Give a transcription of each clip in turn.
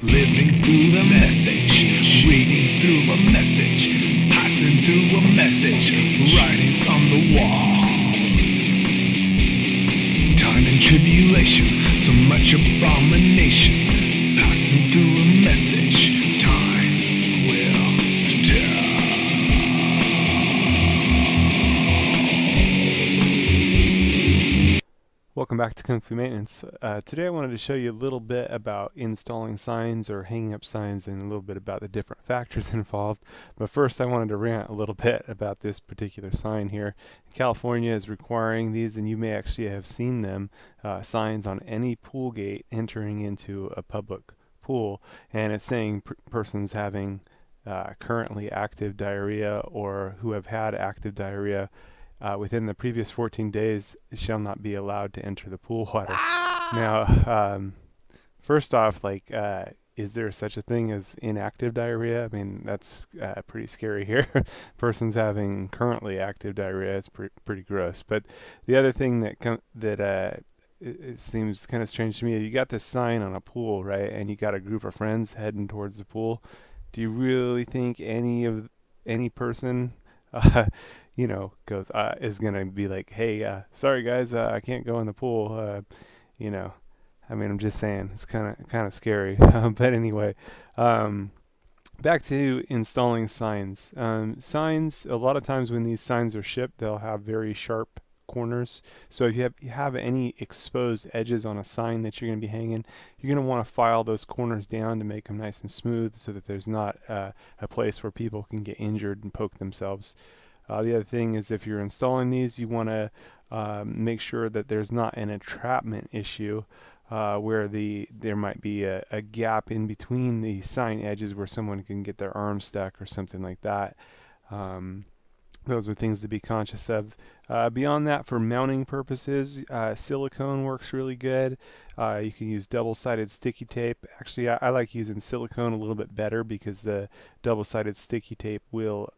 Living through the message, reading through a message, passing through a message, writings on the wall. Time and tribulation, so much abomination, passing through a message, time will tell. Welcome back to Kung Fu Maintenance. Today I wanted to show you a little bit about installing signs or hanging up signs and a little bit about the different factors involved. But first I wanted to rant a little bit about this particular sign here. California is requiring these, and you may actually have seen them, signs on any pool gate entering into a public pool, and it's saying persons having currently active diarrhea or who have had active diarrhea within the previous 14 days shall not be allowed to enter the pool water. Now, first off, is there such a thing as inactive diarrhea? I mean, that's pretty scary here. Persons having currently active diarrhea is pretty gross. But the other thing that it seems kind of strange to me, you got this sign on a pool, right? And you got a group of friends heading towards the pool. Do you really think any person is gonna be like, hey, sorry guys, I can't go in the pool, I mean, I'm just saying, it's kind of scary. But anyway, back to installing signs. Signs, a lot of times when these signs are shipped, they'll have very sharp corners. So if you have any exposed edges on a sign that you're going to be hanging, you're going to want to file those corners down to make them nice and smooth so that there's not a place where people can get injured and poke themselves. The other thing is, if you're installing these, you want to make sure that there's not an entrapment issue where there might be a gap in between the sign edges where someone can get their arm stuck or something like that. Those are things to be conscious of. Beyond that, for mounting purposes, silicone works really good. You can use double-sided sticky tape. Actually, I like using silicone a little bit better because the double-sided sticky tape will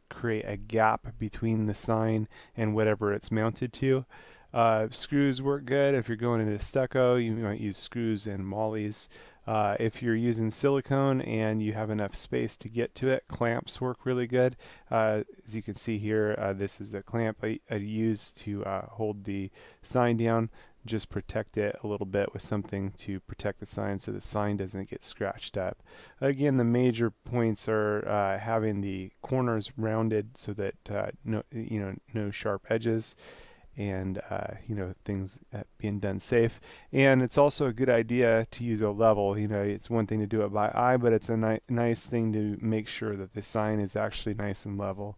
create a gap between the sign and whatever it's mounted to. Screws work good. If you're going into stucco, you might use screws and mollies. If you're using silicone and you have enough space to get to it, clamps work really good. As you can see here, this is a clamp I use to hold the sign down. Just protect it a little bit with something to protect the sign so the sign doesn't get scratched up. Again, the major points are having the corners rounded so that no sharp edges, and things being done safe. And it's also a good idea to use a level. It's one thing to do it by eye, but it's a nice thing to make sure that the sign is actually nice and level.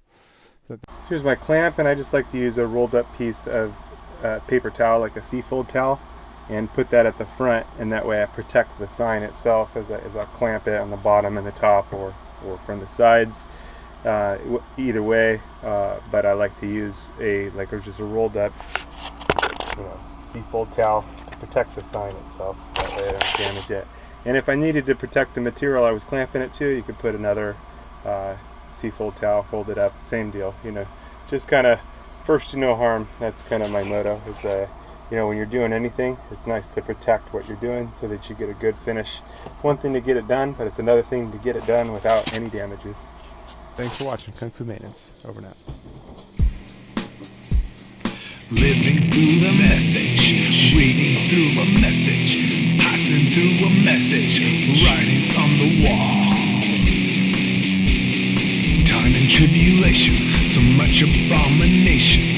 So here's my clamp, and I just like to use a rolled up piece of paper towel, like a seafold towel, and put that at the front, and that way I protect the sign itself as I clamp it on the bottom and the top or from the sides. Either way, but I like to use just a rolled up seafold towel to protect the sign itself. That way I don't damage it. And if I needed to protect the material I was clamping it to, you could put another seafold towel, fold it up, same deal. Just kind of first to no harm. That's kind of my motto. Is when you're doing anything, it's nice to protect what you're doing so that you get a good finish. It's one thing to get it done, but it's another thing to get it done without any damages. Thanks for watching Kung Fu Maintenance. Over and out. Living through the message, reading through a message, passing through a message, writings on the wall. Time and tribulation, so much abomination,